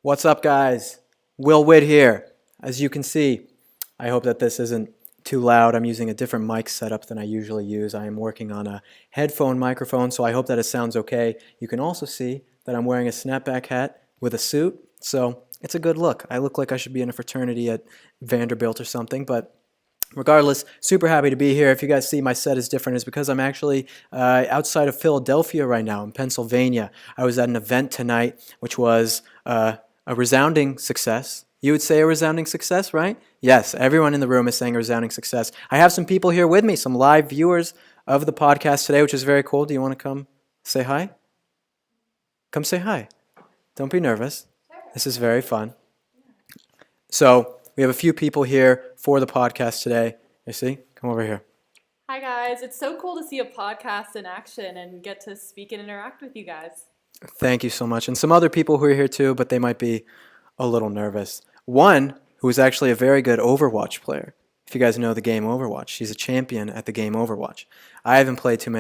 What's up, guys? Will Witt here. As you can see, I hope that this isn't too loud. I'm using a different mic setup than I usually use. I am working on a headphone microphone, so I hope that it sounds okay. You can also see that I'm wearing a snapback hat with a suit, so it's a good look. I look like I should be in a fraternity at Vanderbilt or something, but regardless, super happy to be here. If you guys see my set is different, it's because I'm actually outside of Philadelphia right now in Pennsylvania. I was at an event tonight, which was a resounding success. You would say a resounding success, right? Yes, everyone in the room is saying a resounding success. I have some people here with me, some live viewers of the podcast today, which is very cool. Do you want to come say hi? Come say hi. Don't be nervous. This is very fun. So we have a few people here for the podcast today. You see? Come over here. Hi guys, it's so cool to see a podcast in action and get to speak and interact with you guys. Thank you so much. And some other people who are here too, but they might be a little nervous. One who is actually a very good Overwatch player. If you guys know the game Overwatch, she's a champion at the game Overwatch. I haven't played too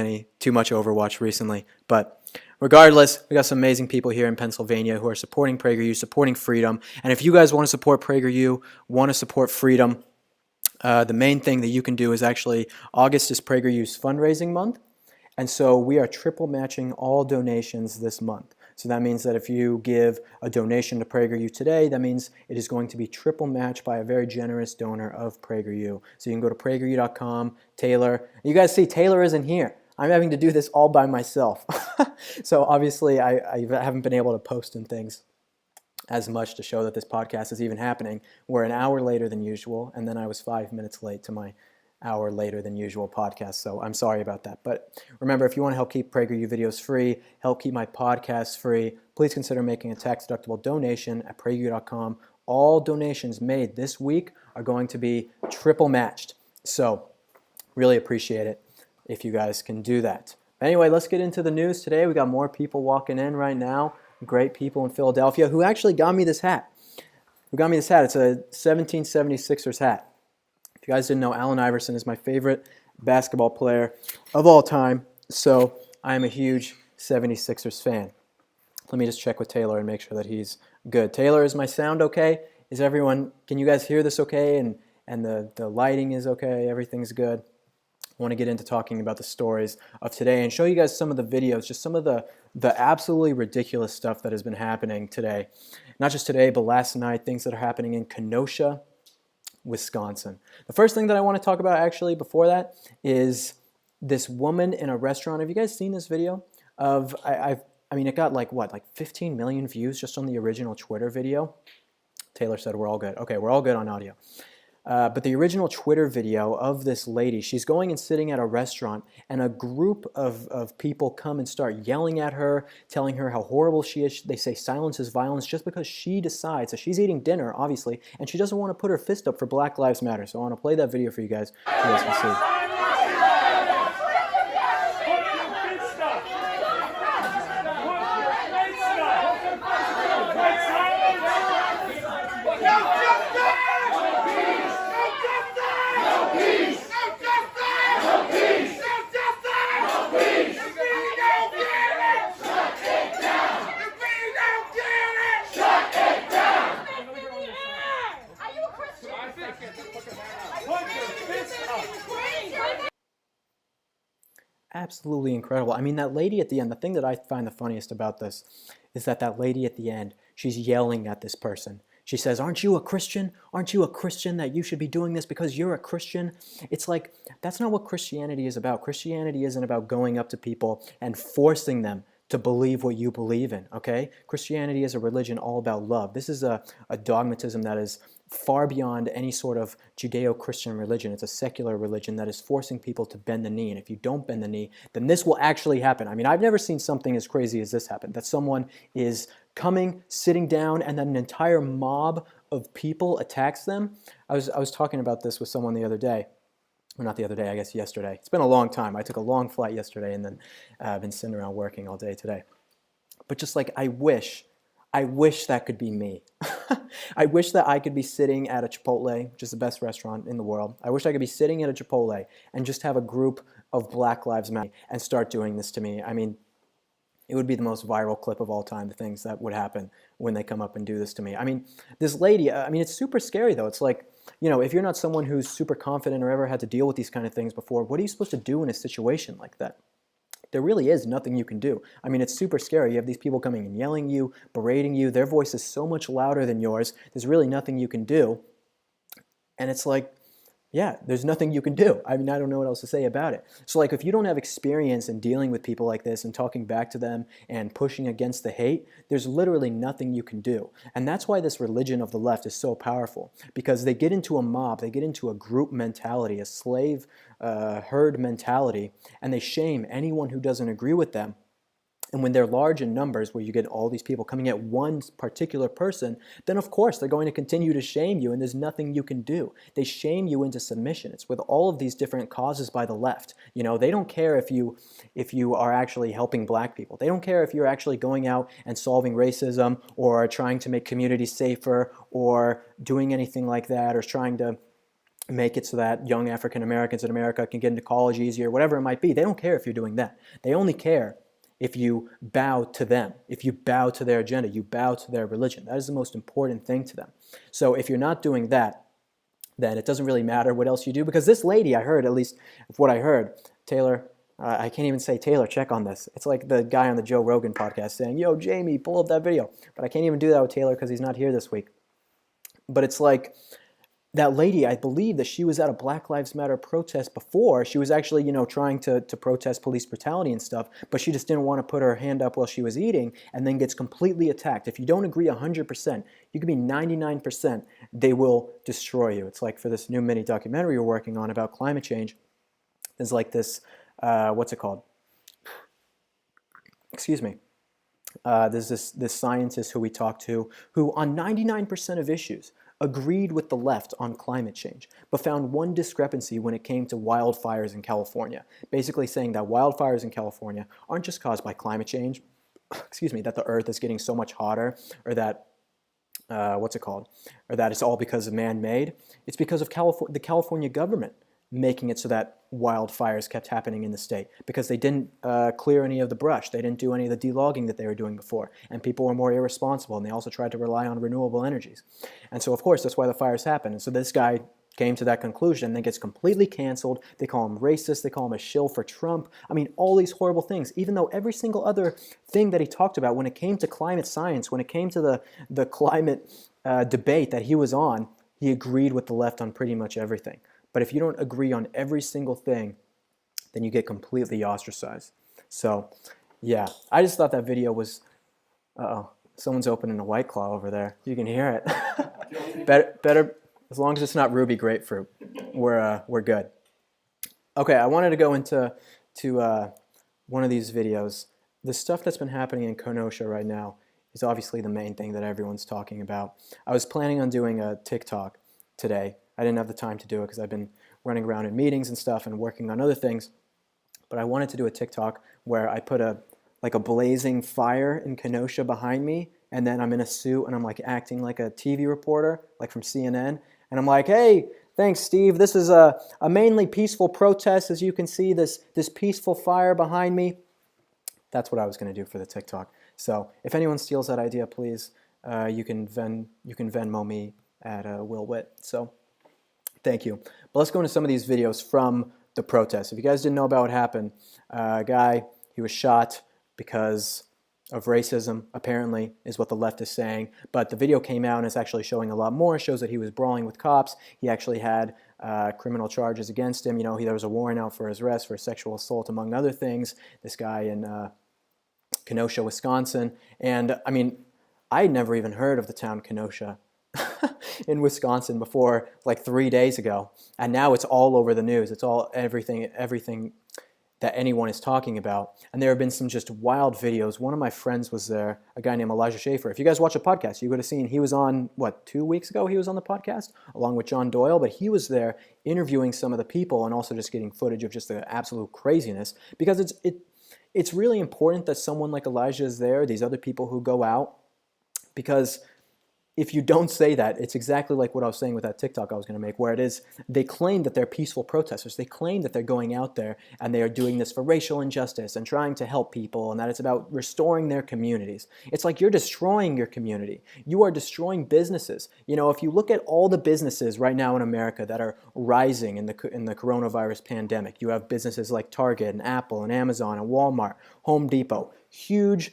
much Overwatch recently, but regardless, we got some amazing people here in Pennsylvania who are supporting PragerU, supporting freedom. And if you guys want to support PragerU, want to support freedom, the main thing that you can do is actually August is PragerU's fundraising month. And so we are triple matching all donations this month. So that means that if you give a donation to PragerU today, that means it is going to be triple matched by a very generous donor of PragerU. So you can go to PragerU.com, Taylor. You guys see Taylor isn't here. I'm having to do this all by myself. So obviously I haven't been able to post and things as much to show that this podcast is even happening. We're an hour later than usual, and then I was 5 minutes late to my hour later than usual podcast, so I'm sorry about that. But remember, if you want to help keep PragerU videos free, help keep my podcasts free, please consider making a tax-deductible donation at PragerU.com. All donations made this week are going to be triple matched, so really appreciate it if you guys can do that. Anyway, let's get into the news today. We got more people walking in right now, great people in Philadelphia who actually got me this hat. It's a 1776ers hat. If you guys didn't know, Allen Iverson is my favorite basketball player of all time, so I am a huge 76ers fan. Let me just check with Taylor and make sure that he's good. Taylor, is my sound okay? Can you guys hear this okay? And the lighting is okay? Everything's good? I want to get into talking about the stories of today and show you guys some of the videos, just some of the absolutely ridiculous stuff that has been happening today. Not just today, but last night, things that are happening in Kenosha, Wisconsin. The first thing that I want to talk about actually before that is this woman in a restaurant. Have you guys seen this video? I mean, it got like 15 million views just on the original Twitter video. Taylor said we're all good. Okay, we're all good on audio. But the original Twitter video of this lady, she's going and sitting at a restaurant, and a group of people come and start yelling at her, telling her how horrible she is. They say silence is violence just because she decides. So she's eating dinner, obviously, and she doesn't want to put her fist up for Black Lives Matter. So I want to play that video for you guys so you guys can see. Absolutely incredible. I mean, that lady at the end, the thing that I find the funniest about this is that lady at the end, she's yelling at this person. She says, "Aren't you a Christian? Aren't you a Christian that you should be doing this because you're a Christian?" It's like, that's not what Christianity is about. Christianity isn't about going up to people and forcing them to believe what you believe in, okay? Christianity is a religion all about love. This is a dogmatism that is far beyond any sort of Judeo-Christian religion. It's a secular religion that is forcing people to bend the knee. And if you don't bend the knee, then this will actually happen. I mean, I've never seen something as crazy as this happen, that someone is coming, sitting down, and then an entire mob of people attacks them. I was talking about this with someone the other day. Well, not the other day, I guess yesterday. It's been a long time. I took a long flight yesterday, and then I've been sitting around working all day today. But just like, I wish that could be me. I wish that I could be sitting at a Chipotle, which is the best restaurant in the world. I wish I could be sitting at a Chipotle and just have a group of Black Lives Matter and start doing this to me. I mean, It would be the most viral clip of all time, the things that would happen when they come up and do this to me. I mean, this lady, I mean, it's super scary though. It's like, if you're not someone who's super confident or ever had to deal with these kind of things before, what are you supposed to do in a situation like that? There really is nothing you can do. I mean, it's super scary. You have these people coming and yelling you, berating you. Their voice is so much louder than yours. There's really nothing you can do. And it's like, yeah, there's nothing you can do. I mean, I don't know what else to say about it. So like, if you don't have experience in dealing with people like this and talking back to them and pushing against the hate, there's literally nothing you can do. And that's why this religion of the left is so powerful, because they get into a mob, they get into a group mentality, a slave herd mentality, and they shame anyone who doesn't agree with them. And when they're large in numbers, where you get all these people coming at one particular person, then of course they're going to continue to shame you, and there's nothing you can do. They shame you into submission. It's with all of these different causes by the left. They don't care if you are actually helping black people. They don't care if you're actually going out and solving racism or trying to make communities safer or doing anything like that, or trying to make it so that young African Americans in America can get into college easier, whatever it might be. They don't care if you're doing that. They only care if you bow to them, if you bow to their agenda, you bow to their religion. That is the most important thing to them. So if you're not doing that, then it doesn't really matter what else you do. Because this lady, I heard, at least what I heard, Taylor, I can't even say Taylor, check on this. It's like the guy on the Joe Rogan podcast saying, yo, Jamie, pull up that video. But I can't even do that with Taylor because he's not here this week. But it's like, that lady, I believe that she was at a Black Lives Matter protest before. She was actually, trying to protest police brutality and stuff, but she just didn't want to put her hand up while she was eating, and then gets completely attacked. If you don't agree 100%, you could be 99%, they will destroy you. It's like for this new mini documentary we're working on about climate change, there's like this, what's it called? Excuse me. There's this scientist who we talked to who on 99% of issues agreed with the left on climate change, but found one discrepancy when it came to wildfires in California, basically saying that wildfires in California aren't just caused by climate change, excuse me, that the earth is getting so much hotter, or that, or that it's all because of man-made. It's because of the California government making it so that wildfires kept happening in the state, because they didn't clear any of the brush. They didn't do any of the delogging that they were doing before, and people were more irresponsible, and they also tried to rely on renewable energies. And so, of course, that's why the fires happen. And so this guy came to that conclusion and then gets completely canceled. They call him racist. They call him a shill for Trump. I mean, all these horrible things, even though every single other thing that he talked about when it came to climate science, when it came to the climate debate that he was on, he agreed with the left on pretty much everything. But if you don't agree on every single thing, then you get completely ostracized. So, yeah, I just thought that video was, someone's opening a White Claw over there. You can hear it. better, as long as it's not Ruby Grapefruit, we're good. Okay, I wanted to go into one of these videos. The stuff that's been happening in Kenosha right now is obviously the main thing that everyone's talking about. I was planning on doing a TikTok today. I didn't have the time to do it because I've been running around in meetings and stuff and working on other things. But I wanted to do a TikTok where I put a blazing fire in Kenosha behind me, and then I'm in a suit and I'm like acting like a TV reporter, like from CNN, and I'm like, hey, thanks, Steve. This is a mainly peaceful protest. As you can see, this peaceful fire behind me. That's what I was going to do for the TikTok. So if anyone steals that idea, please, you can Venmo me at Will Witt. So thank you. But let's go into some of these videos from the protest. If you guys didn't know about what happened, a guy, he was shot because of racism, apparently, is what the left is saying. But the video came out and it's actually showing a lot more. It shows that he was brawling with cops. He actually had criminal charges against him. There was a warrant out for his arrest for sexual assault, among other things. This guy in Kenosha, Wisconsin. And, I mean, I had never even heard of the town Kenosha in Wisconsin before like 3 days ago, and now it's all over the news. It's all everything that anyone is talking about. And there have been some just wild videos. One of my friends was there, a guy named Elijah Schaefer. If you guys watch a podcast, you would have seen he was on, 2 weeks ago he was on the podcast along with John Doyle, but he was there interviewing some of the people and also just getting footage of just the absolute craziness, because it's really important that someone like Elijah is there, these other people who go out, because if you don't say that, it's exactly like what I was saying with that TikTok I was going to make, where it is they claim that they're peaceful protesters. They claim that they're going out there and they are doing this for racial injustice and trying to help people and that it's about restoring their communities. It's like you're destroying your community. You are destroying businesses. You know, if you look at all the businesses right now in America that are rising in the coronavirus pandemic, you have businesses like Target and Apple and Amazon and Walmart, Home Depot, huge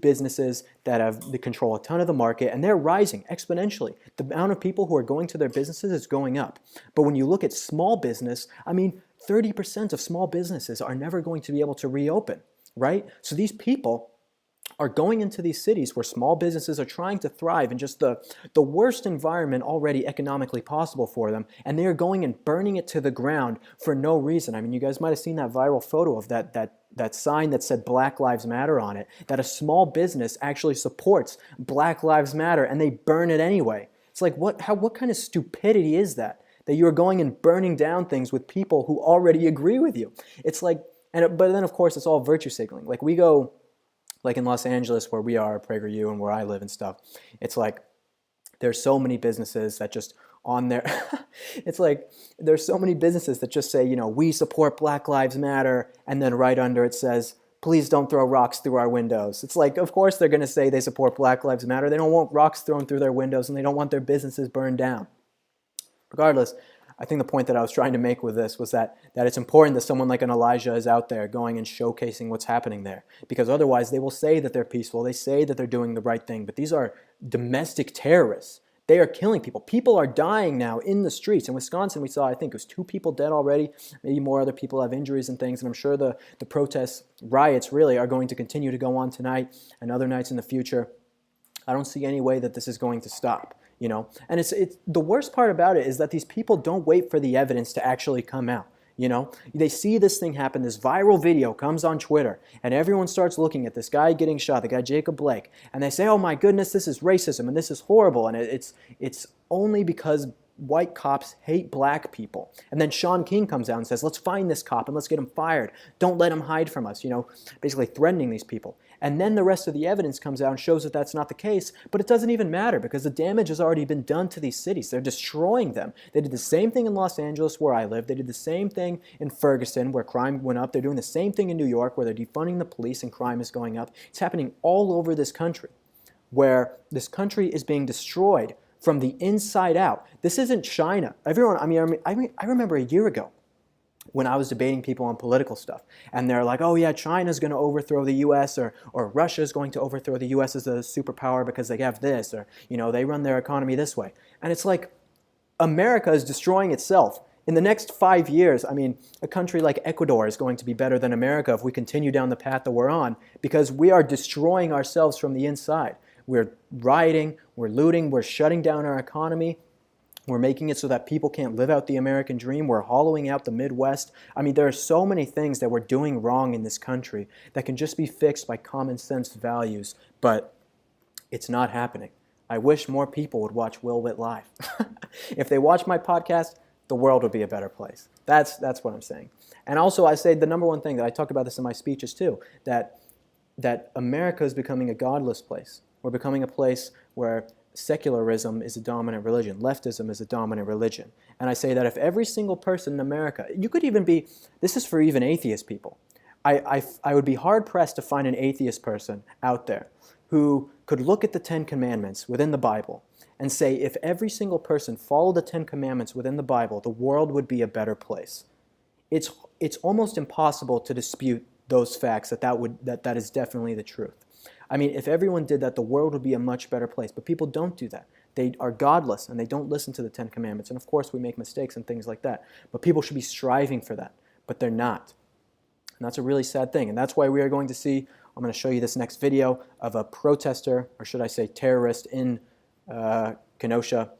businesses that have control a ton of the market, and they're rising exponentially. The amount of people who are going to their businesses is going up. But when you look at small business, I mean, 30% of small businesses are never going to be able to reopen, right? So these people are going into these cities where small businesses are trying to thrive in just the worst environment already economically possible for them, and they are going and burning it to the ground for no reason. I mean, you guys might have seen that viral photo of that sign that said Black Lives Matter on it, that a small business actually supports Black Lives Matter, and they burn it anyway. It's like, what kind of stupidity is that? That you are going and burning down things with people who already agree with you. It's like, but then of course it's all virtue signaling. Like we go, like in Los Angeles where we are, PragerU, and where I live and stuff, it's like there's so many businesses that just on their, it's like there's so many businesses that just say, you know, we support Black Lives Matter, and then right under it says, please don't throw rocks through our windows. It's like, of course they're going to say they support Black Lives Matter. They don't want rocks thrown through their windows, and they don't want their businesses burned down. Regardless, I think the point that I was trying to make with this was that it's important that someone like an Elijah is out there going and showcasing what's happening there. Because otherwise they will say that they're peaceful, they say that they're doing the right thing, but these are domestic terrorists. They are killing people. People are dying now in the streets. In Wisconsin, we saw, I think it was 2 people dead already. Maybe more other people have injuries and things. And I'm sure the protests, riots really, are going to continue to go on tonight and other nights in the future. I don't see any way that this is going to stop. You know, and it's the worst part about it is that these people don't wait for the evidence to actually come out. You know, they see this thing happen, this viral video comes on Twitter, and everyone starts looking at this guy getting shot, the guy Jacob Blake, and they say, oh my goodness, this is racism and this is horrible, and it's only because white cops hate black people. And then Sean King comes out and says, let's find this cop and let's get him fired. Don't let him hide from us, you know, basically threatening these people. And then the rest of the evidence comes out and shows that that's not the case, but it doesn't even matter because the damage has already been done to these cities. They're destroying them. They did the same thing in Los Angeles where I live. They did the same thing in Ferguson where crime went up. They're doing the same thing in New York where they're defunding the police and crime is going up. It's happening all over this country where this country is being destroyed from the inside out. This isn't China. Everyone, I remember a year ago when I was debating people on political stuff, and they're like, oh yeah, China's going to overthrow the U.S. or Russia's going to overthrow the U.S. as a superpower because they have this, or, you know, they run their economy this way. And it's like America is destroying itself. In the next 5 years, I mean, a country like Ecuador is going to be better than America if we continue down the path that we're on because we are destroying ourselves from the inside. We're rioting, we're looting, we're shutting down our economy. We're making it so that people can't live out the American dream. We're hollowing out the Midwest. I mean, there are so many things that we're doing wrong in this country that can just be fixed by common sense values, but it's not happening. I wish more people would watch Will Witt Live. If they watch my podcast, the world would be a better place. That's what I'm saying. And also, I say the number one thing that I talk about this in my speeches too, that America is becoming a godless place. We're becoming a place where secularism is a dominant religion. Leftism is a dominant religion. And I say that if every single person in America, you could even be, this is for even atheist people. I would be hard-pressed to find an atheist person out there who could look at the 10 Commandments within the Bible and say if every single person followed the 10 Commandments within the Bible, the world would be a better place. It's almost impossible to dispute those facts that is definitely the truth. I mean, if everyone did that, the world would be a much better place. But people don't do that. They are godless, and they don't listen to the 10 Commandments. And of course, we make mistakes and things like that. But people should be striving for that. But they're not. And that's a really sad thing. And that's why we are going to see, I'm going to show you this next video of a protester, or should I say terrorist, in Kenosha,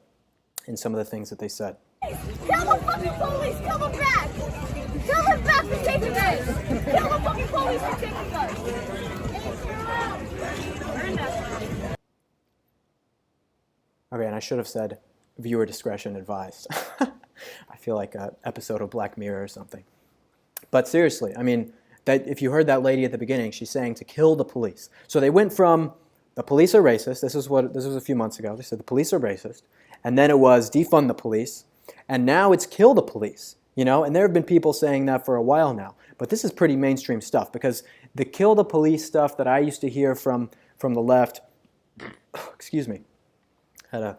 and some of the things that they said. Kill the fucking police! Kill them back! Kill them back for taking this! Kill the fucking police for taking us! Okay, and I should have said viewer discretion advised. I feel like an episode of Black Mirror or something. But seriously, I mean, that if you heard that lady at the beginning, she's saying to kill the police. So they went from the police are racist. This was a few months ago. They said the police are racist. And then it was defund the police. And now it's kill the police. And there have been people saying that for a while now. But this is pretty mainstream stuff, because the kill the police stuff that I used to hear from the left, excuse me, had a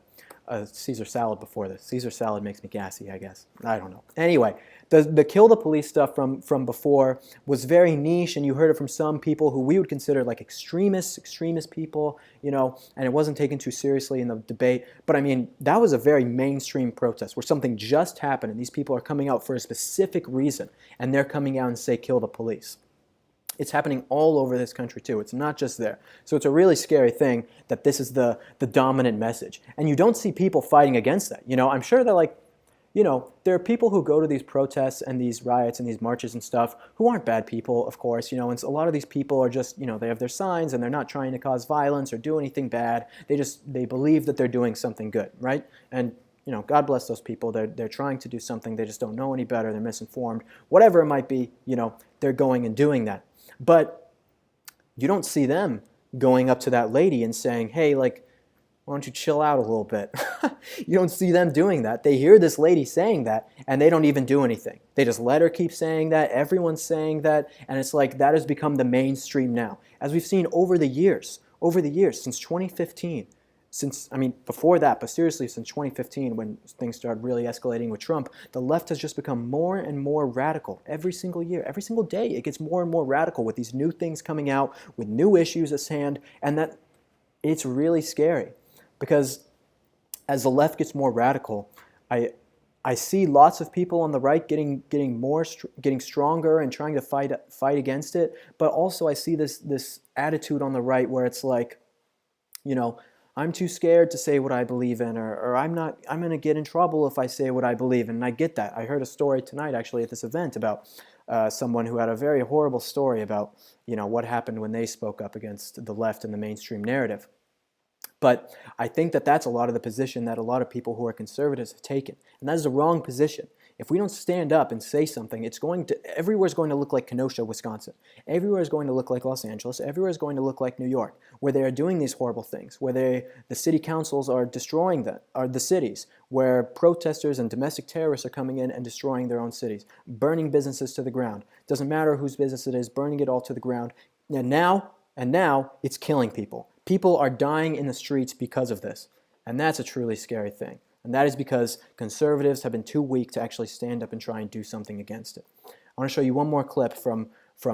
Caesar salad before this. Caesar salad makes me gassy, I guess. I don't know. Anyway, the kill the police stuff from before was very niche, and you heard it from some people who we would consider like extremist people, and it wasn't taken too seriously in the debate. But I mean, that was a very mainstream protest where something just happened and these people are coming out for a specific reason, and they're coming out and say kill the police. It's happening all over this country too. It's not just there. So it's a really scary thing that this is the dominant message. And you don't see people fighting against that. I'm sure that there are people who go to these protests and these riots and these marches and stuff who aren't bad people, of course, and a lot of these people are just, they have their signs and they're not trying to cause violence or do anything bad. They believe that they're doing something good, right? And God bless those people. They're trying to do something. They just don't know any better. They're misinformed. Whatever it might be, they're going and doing that. But you don't see them going up to that lady and saying, hey, why don't you chill out a little bit? You don't see them doing that. They hear this lady saying that, and they don't even do anything. They just let her keep saying that. Everyone's saying that, and it's like that has become the mainstream now. As we've seen over the years, since 2015, before that, but seriously, since 2015, when things started really escalating with Trump, the left has just become more and more radical every single year. Every single day, it gets more and more radical with these new things coming out, with new issues at hand, and that it's really scary. Because as the left gets more radical, I see lots of people on the right getting stronger and trying to fight against it, but also I see this attitude on the right where it's like, I'm too scared to say what I believe in, or I'm going to get in trouble if I say what I believe in. And I get that. I heard a story tonight, actually, at this event about someone who had a very horrible story about, what happened when they spoke up against the left and the mainstream narrative. But I think that that's a lot of the position that a lot of people who are conservatives have taken. And that is the wrong position. If we don't stand up and say something, everywhere's going to look like Kenosha, Wisconsin. Everywhere is going to look like Los Angeles. Everywhere is going to look like New York, where they are doing these horrible things, where the city councils are destroying the cities, where protesters and domestic terrorists are coming in and destroying their own cities, burning businesses to the ground. Doesn't matter whose business it is, burning it all to the ground. And now it's killing people. People are dying in the streets because of this. And that's a truly scary thing. And that is because conservatives have been too weak to actually stand up and try and do something against it. I want to show you one more clip from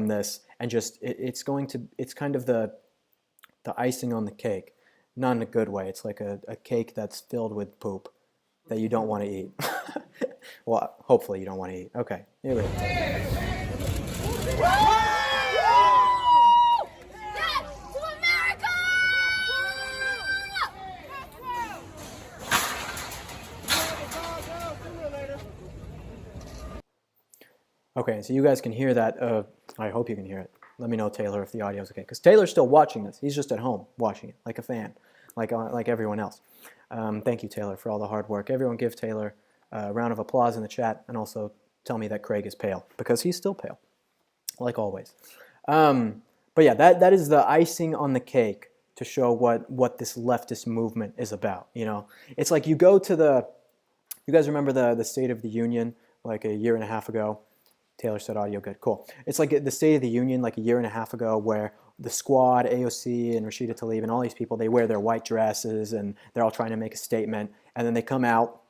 this, and it's kind of the icing on the cake. Not in a good way. It's like a cake that's filled with poop that you don't want to eat. Well, hopefully you don't want to eat. Okay, here we go. Okay, so you guys can hear that. I hope you can hear it. Let me know, Taylor, if the audio is okay. Because Taylor's still watching this. He's just at home watching it, like a fan, like everyone else. Thank you, Taylor, for all the hard work. Everyone give Taylor a round of applause in the chat, and also tell me that Craig is pale, because he's still pale, like always. But yeah, that is the icing on the cake to show what this leftist movement is about. It's like you go to you guys remember the State of the Union like a year and a half ago? Taylor said audio good, cool. It's like the State of the Union like a year and a half ago where the Squad, AOC, and Rashida Tlaib, and all these people, they wear their white dresses and they're all trying to make a statement, and then they come out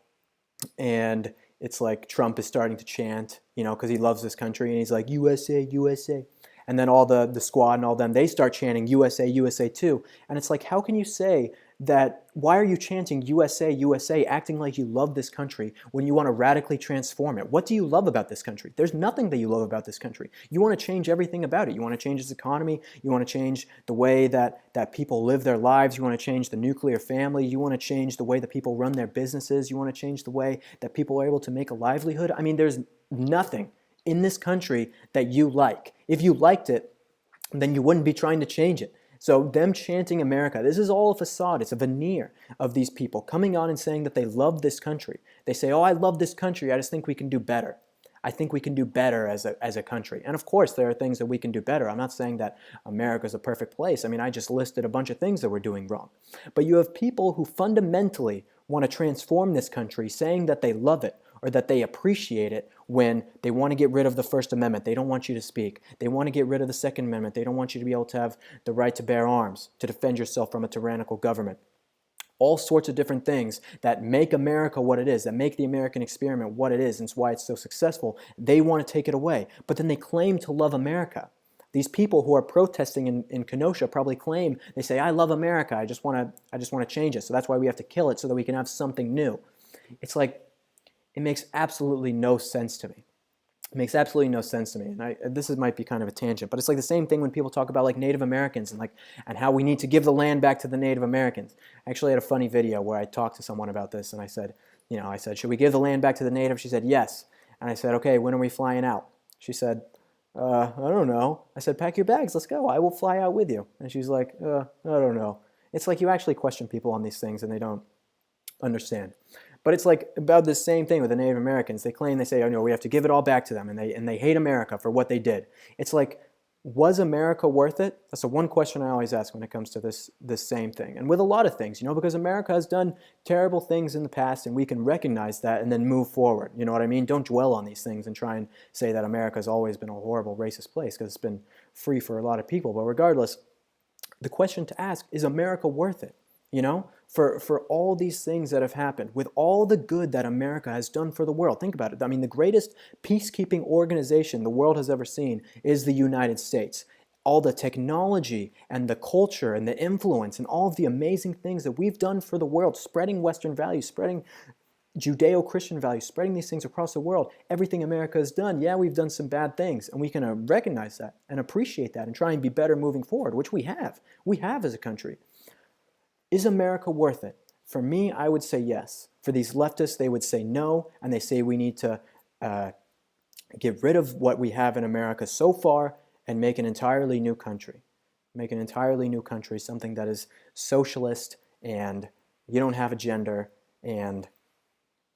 and it's like Trump is starting to chant, because he loves this country, and he's like, USA, USA. And then all the Squad and all them, they start chanting USA, USA too. And it's like, how can you say that, why are you chanting USA, USA, acting like you love this country when you want to radically transform it? What do you love about this country? There's nothing that you love about this country. You want to change everything about it. You want to change its economy. You want to change the way that people live their lives. You want to change the nuclear family. You want to change the way that people run their businesses. You want to change the way that people are able to make a livelihood. I mean, there's nothing in this country that you like. If you liked it, then you wouldn't be trying to change it. So them chanting America, this is all a facade. It's a veneer of these people coming on and saying that they love this country. They say, oh, I love this country. I just think we can do better. I think we can do better as a country. And of course, there are things that we can do better. I'm not saying that America is a perfect place. I mean, I just listed a bunch of things that we're doing wrong. But you have people who fundamentally want to transform this country, saying that they love it or that they appreciate it, when they want to get rid of the First Amendment. They don't want you to speak. They want to get rid of the Second Amendment. They don't want you to be able to have the right to bear arms, to defend yourself from a tyrannical government. All sorts of different things that make America what it is, that make the American experiment what it is, and it's why it's so successful. They want to take it away. But then they claim to love America. These people who are protesting in Kenosha probably claim, they say, I love America, I just want to change it. So that's why we have to kill it so that we can have something new. It's like, it makes absolutely no sense to me. It makes absolutely no sense to me. And this might be kind of a tangent, but it's like the same thing when people talk about like Native Americans and how we need to give the land back to the Native Americans. I actually had a funny video where I talked to someone about this, and I said, should we give the land back to the Native? She said, yes. And I said, okay, when are we flying out? She said, I don't know. I said, pack your bags, let's go. I will fly out with you. And she's like, I don't know. It's like you actually question people on these things and they don't understand. But it's like about the same thing with the Native Americans. They claim, they say, oh no, we have to give it all back to them, and they hate America for what they did. It's like, was America worth it? That's the one question I always ask when it comes to this same thing. And with a lot of things, because America has done terrible things in the past, and we can recognize that and then move forward. You know what I mean? Don't dwell on these things and try and say that America has always been a horrible racist place, because it's been free for a lot of people. But regardless, the question to ask, is America worth it? For all these things that have happened, with all the good that America has done for the world. Think about it. I mean, the greatest peacekeeping organization the world has ever seen is the United States. All the technology and the culture and the influence and all of the amazing things that we've done for the world, spreading Western values, spreading Judeo-Christian values, spreading these things across the world, everything America has done, yeah, we've done some bad things, and we can recognize that and appreciate that and try and be better moving forward, which we have. We have as a country. Is America worth it? For me, I would say yes. For these leftists, they would say no, and they say we need to get rid of what we have in America so far and make an entirely new country. Make an entirely new country, something that is socialist, and you don't have a gender, and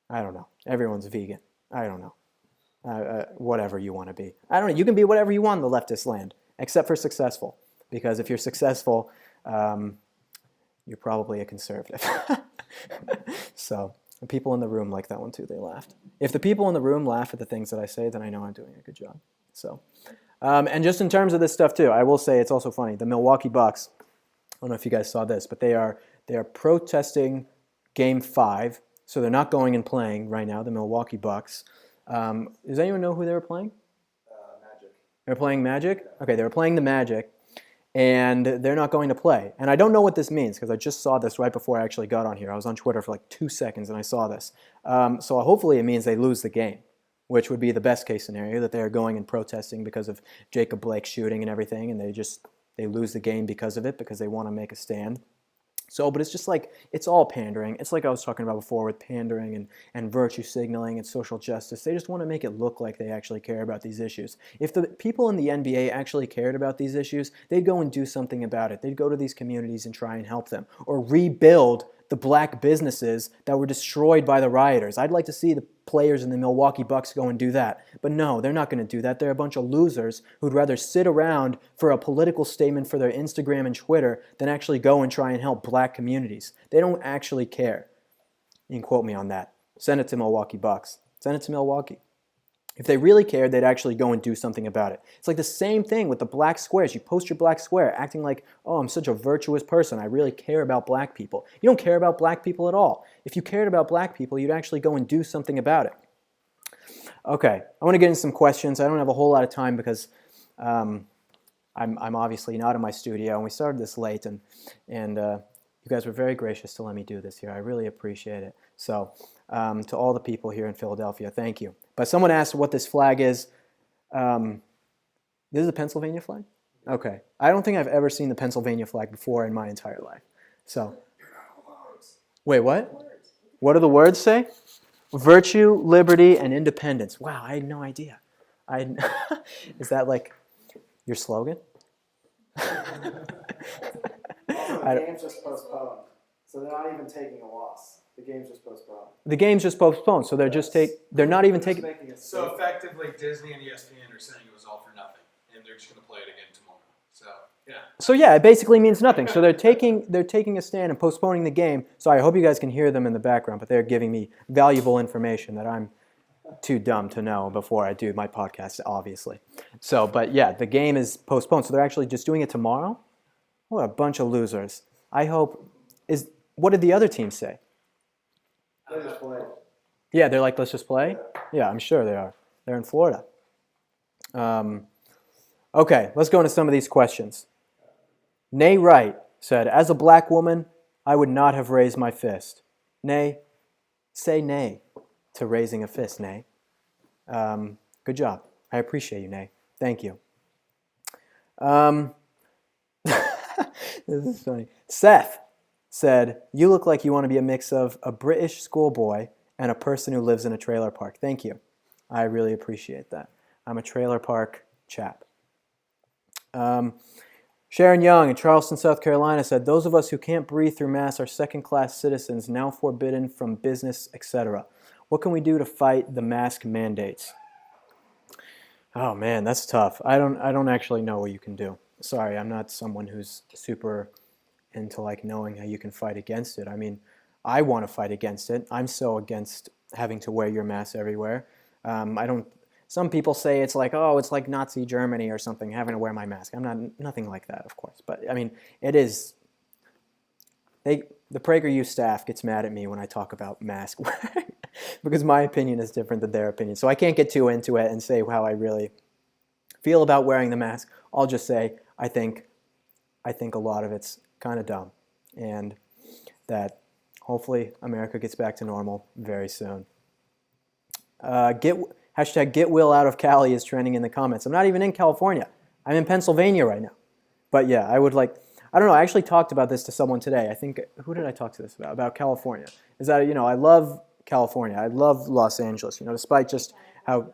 I don't know, everyone's vegan. I don't know. Whatever you want to be. I don't know, you can be whatever you want in the leftist land, except for successful. Because if you're successful, you're probably a conservative. So the people in the room like that one too. They laughed. If the people in the room laugh at the things that I say, then I know I'm doing a good job. So, and just in terms of this stuff too, I will say it's also funny. The Milwaukee Bucks, I don't know if you guys saw this, but they are protesting Game 5. So they're not going and playing right now, the Milwaukee Bucks. Does anyone know who they were playing? Magic. They were playing Magic? Okay, they were playing the Magic. And they're not going to play. And I don't know what this means, because I just saw this right before I actually got on here. I was on Twitter for like 2 seconds and I saw this. So hopefully it means they lose the game, which would be the best case scenario, that they are going and protesting because of Jacob Blake shooting and everything, and they lose the game because of it, because they want to make a stand. So, but it's just like, it's all pandering. It's like I was talking about before with pandering and virtue signaling and social justice. They just want to make it look like they actually care about these issues. If the people in the NBA actually cared about these issues, they'd go and do something about it. They'd go to these communities and try and help them, or rebuild the black businesses that were destroyed by the rioters. I'd like to see the players in the Milwaukee Bucks go and do that. But no, they're not going to do that. They're a bunch of losers who'd rather sit around for a political statement for their Instagram and Twitter than actually go and try and help black communities. They don't actually care. You can quote me on that. Send it to Milwaukee Bucks. Send it to Milwaukee. If they really cared, they'd actually go and do something about it. It's like the same thing with the black squares. You post your black square acting like, oh, I'm such a virtuous person. I really care about black people. You don't care about black people at all. If you cared about black people, you'd actually go and do something about it. Okay, I want to get into some questions. I don't have a whole lot of time because I'm obviously not in my studio, and we started this late, and you guys were very gracious to let me do this here. I really appreciate it. So to all the people here in Philadelphia, thank you. But someone asked what this flag is. This is a Pennsylvania flag? Okay. I don't think I've ever seen the Pennsylvania flag before in my entire life. So, wait, what? What do the words say? Virtue, liberty, and independence. Wow, I had no idea. Is that like your slogan? The game's just postponed, so they're not even taking a loss. The game's just postponed. The game's just postponed, so they're they're not even taking. So effectively, Disney and ESPN are saying it was all for nothing, and they're just going to play it again tomorrow. So yeah. So yeah, it basically means nothing. So they're taking a stand and postponing the game. Sorry, I hope you guys can hear them in the background, but they're giving me valuable information that I'm too dumb to know before I do my podcast, obviously. So, but yeah, the game is postponed. So they're actually just doing it tomorrow? What a bunch of losers. I hope what did the other team say? Let's just play. Yeah, they're like, let's just play? Yeah, I'm sure they are. They're in Florida. Okay, let's go into some of these questions. Nay Wright said, as a black woman, I would not have raised my fist. Nay, say nay to raising a fist, Nay. Good job. I appreciate you, Nay. Thank you. This is funny. Seth said, you look like you want to be a mix of a British schoolboy and a person who lives in a trailer park. Thank you. I really appreciate that. I'm a trailer park chap. Sharon Young in Charleston, South Carolina said, those of us who can't breathe through masks are second-class citizens, now forbidden from business, etc. What can we do to fight the mask mandates? Oh man, that's tough. I don't actually know what you can do. Sorry, I'm not someone who's super into like knowing how you can fight against it. I mean, I want to fight against it. I'm so against having to wear your mask everywhere. Some people say it's like, oh, it's like Nazi Germany or something, having to wear my mask. I'm nothing like that, of course. But I mean, it is. The PragerU staff gets mad at me when I talk about mask wearing because my opinion is different than their opinion. So I can't get too into it and say how I really feel about wearing the mask. I'll just say I think a lot of it's kind of dumb, and that hopefully America gets back to normal very soon. Hashtag get Will out of Cali is trending in the comments. I'm not even in California. I'm in Pennsylvania right now. But yeah, I don't know, I actually talked about this to someone today. I think, who did I talk to this about? About California. Is that, I love California. I love Los Angeles, despite just how,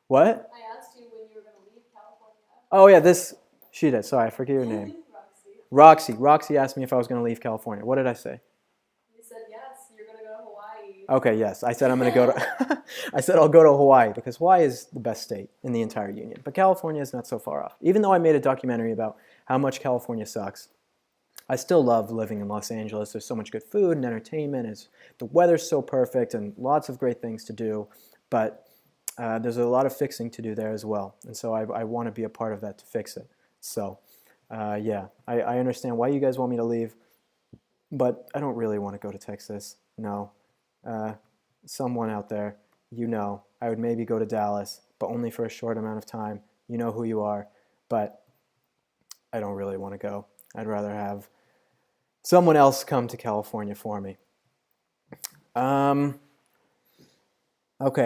what? I asked you when you were going to leave California. Oh yeah, she did. Sorry, I forget your name. Roxy. Roxy asked me if I was going to leave California. What did I say? You said yes, you're going to go to Hawaii. Okay, yes. I said I'm going to go to I said I'll go to Hawaii because Hawaii is the best state in the entire union. But California is not so far off. Even though I made a documentary about how much California sucks, I still love living in Los Angeles. There's so much good food and entertainment. The weather's so perfect and lots of great things to do. But there's a lot of fixing to do there as well. And so I want to be a part of that to fix it. So yeah, I understand why you guys want me to leave. But I don't really want to go to Texas. No. Someone out there, I would maybe go to Dallas, but only for a short amount of time. You know who you are. But I don't really want to go. I'd rather have someone else come to California for me. Okay,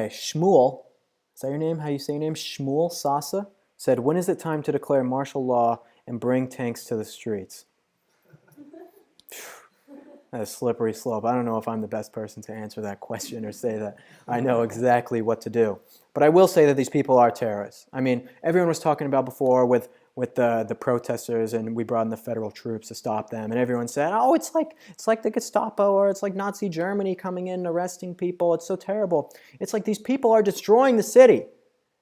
Shmuel, is that your name? How you say your name? Shmuel Sasa said, when is it time to declare martial law and bring tanks to the streets? That's a slippery slope. I don't know if I'm the best person to answer that question or say that I know exactly what to do. But I will say that these people are terrorists. I mean, everyone was talking about before with the protesters, and we brought in the federal troops to stop them, and everyone said, oh, it's like the Gestapo, or it's like Nazi Germany coming in and arresting people. It's so terrible. It's like these people are destroying the city.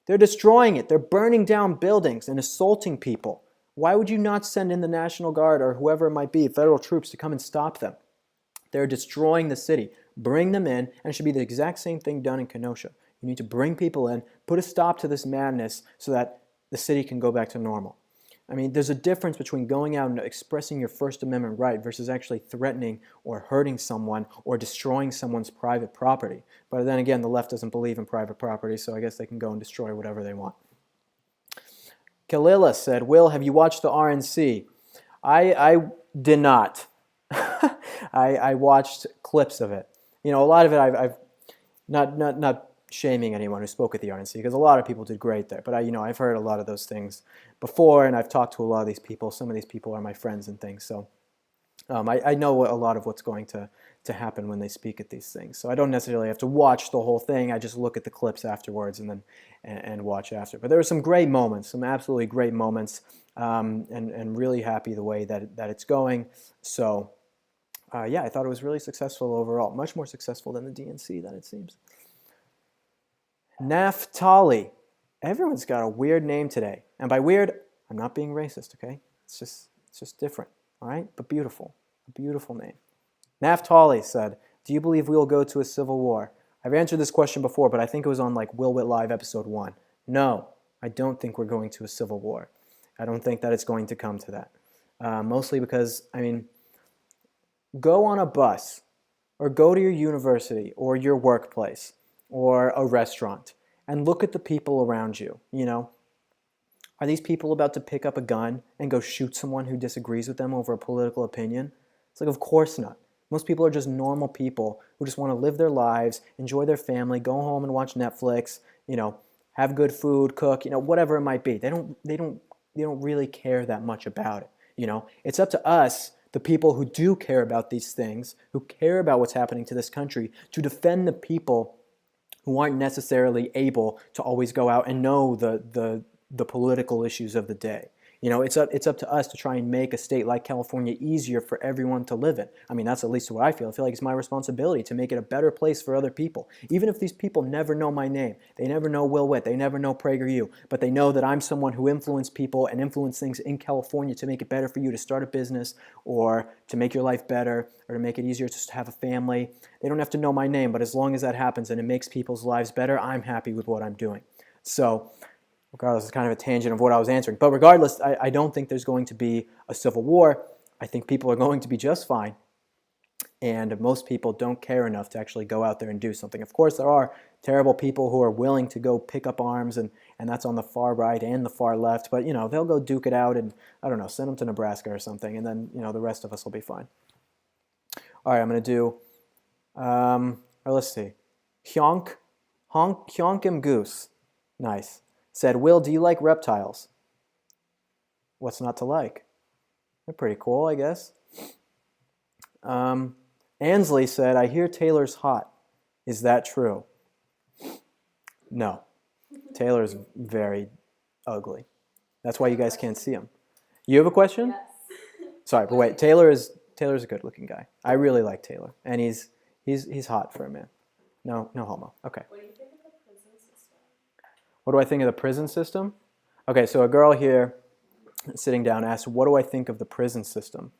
They're destroying it. They're burning down buildings and assaulting people. Why would you not send in the National Guard or whoever it might be, federal troops, to come and stop them? They're destroying the city. Bring them in, and it should be the exact same thing done in Kenosha. You need to bring people in, put a stop to this madness so that the city can go back to normal. I mean, there's a difference between going out and expressing your First Amendment right versus actually threatening or hurting someone or destroying someone's private property. But then again, the left doesn't believe in private property, so I guess they can go and destroy whatever they want. Kalila said, Will, have you watched the RNC? I did not. I watched clips of it. A lot of it I've not shaming anyone who spoke at the RNC, because a lot of people did great there. But I've heard a lot of those things before, and I've talked to a lot of these people. Some of these people are my friends and things. So I know a lot of what's going to happen when they speak at these things. So I don't necessarily have to watch the whole thing. I just look at the clips afterwards and then and watch after. But there were some great moments, some absolutely great moments, and really happy the way that it's going. So yeah, I thought it was really successful overall. Much more successful than the DNC, than it seems. Naphtali. Everyone's got a weird name today. And by weird, I'm not being racist, okay? It's just different, all right? But beautiful. A beautiful name. Naphtali said, do you believe we will go to a civil war? I've answered this question before, but I think it was on like Will Wit Live episode 1. No, I don't think we're going to a civil war. I don't think that it's going to come to that. Mostly because, I mean, go on a bus or go to your university or your workplace or a restaurant and look at the people around you, you know. Are these people about to pick up a gun and go shoot someone who disagrees with them over a political opinion? It's like, of course not. Most people are just normal people who just want to live their lives, enjoy their family, go home and watch Netflix, you know, have good food, cook, you know, whatever it might be. They don't really care that much about it, you know. It's up to us, the people who do care about these things, who care about what's happening to this country, to defend the people who aren't necessarily able to always go out and know the political issues of the day. You know, it's up to us to try and make a state like California easier for everyone to live in. I mean, that's at least what I feel. I feel like it's my responsibility to make it a better place for other people. Even if these people never know my name, they never know Will Witt, they never know PragerU, but they know that I'm someone who influenced people and influenced things in California to make it better for you to start a business or to make your life better or to make it easier to have a family. They don't have to know my name, but as long as that happens and it makes people's lives better, I'm happy with what I'm doing. So, regardless, it's kind of a tangent of what I was answering. But regardless, I don't think there's going to be a civil war. I think people are going to be just fine. And most people don't care enough to actually go out there and do something. Of course, there are terrible people who are willing to go pick up arms, and that's on the far right and the far left. But, you know, they'll go duke it out and, I don't know, send them to Nebraska or something. And then, you know, the rest of us will be fine. All right, I'm going to do, let's see. Hyonkim Goose. Nice. Said, Will, do you like reptiles? What's not to like? They're pretty cool, I guess. Ansley said, I hear Taylor's hot. Is that true? No. Taylor's very ugly. That's why you guys can't see him. You have a question? Yes. Sorry, but wait. Taylor's a good-looking guy. I really like Taylor, and he's hot for a man. No homo. Okay. What do you think of the prison system? What do I think of the prison system? Okay, so a girl here sitting down asked, what do I think of the prison system?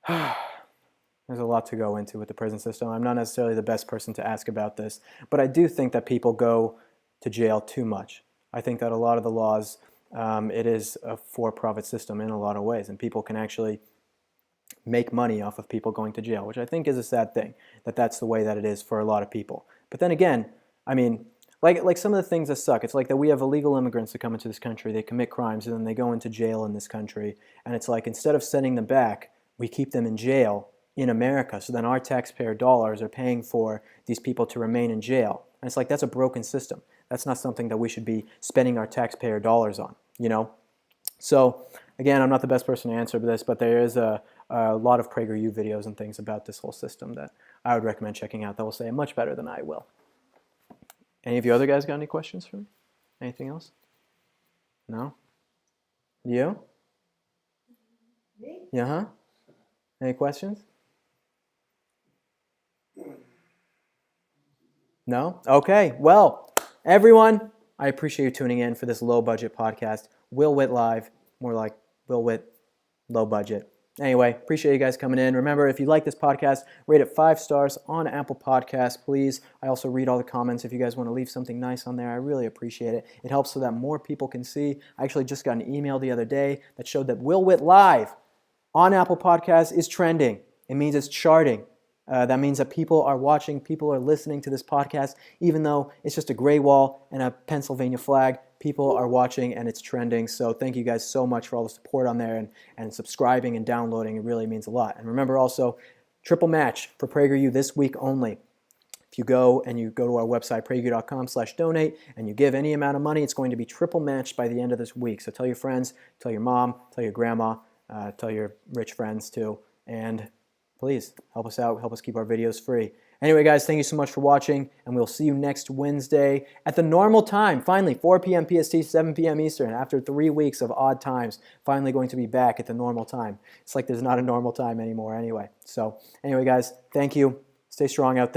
There's a lot to go into with the prison system. I'm not necessarily the best person to ask about this, but I do think that people go to jail too much. I think that a lot of the laws, it is a for-profit system in a lot of ways, and people can actually make money off of people going to jail, which I think is a sad thing, that's the way that it is for a lot of people. But then again, I mean, like some of the things that suck, it's like that we have illegal immigrants that come into this country, they commit crimes, and then they go into jail in this country, and it's like instead of sending them back, we keep them in jail in America, so then our taxpayer dollars are paying for these people to remain in jail. And it's like, that's a broken system. That's not something that we should be spending our taxpayer dollars on, you know? So, again, I'm not the best person to answer this, but there is a lot of PragerU videos and things about this whole system that I would recommend checking out that will say it much better than I will. Any of you other guys got any questions for me? Anything else? No? You? Me? Yeah, huh? Any questions? No? Okay. Well, everyone, I appreciate you tuning in for this low-budget podcast. Will Witt Live, more like Will Witt low budget. Anyway, appreciate you guys coming in. Remember, if you like this podcast, rate it 5 stars on Apple Podcasts, please. I also read all the comments. If you guys want to leave something nice on there, I really appreciate it. It helps so that more people can see. I actually just got an email the other day that showed that Will Witt Live on Apple Podcasts is trending. It means it's charting. That means that people are watching, people are listening to this podcast, even though it's just a gray wall and a Pennsylvania flag. People are watching and it's trending. So thank you guys so much for all the support on there and subscribing and downloading. It really means a lot. And remember also, triple match for PragerU this week only. If you go to our website, prageru.com/donate, and you give any amount of money, it's going to be triple matched by the end of this week. So tell your friends, tell your mom, tell your grandma, tell your rich friends too, and please help us out, help us keep our videos free. Anyway, guys, thank you so much for watching, and we'll see you next Wednesday at the normal time. Finally, 4 p.m. PST, 7 p.m. Eastern. After 3 weeks of odd times, finally going to be back at the normal time. It's like there's not a normal time anymore anyway. So anyway, guys, thank you. Stay strong out there.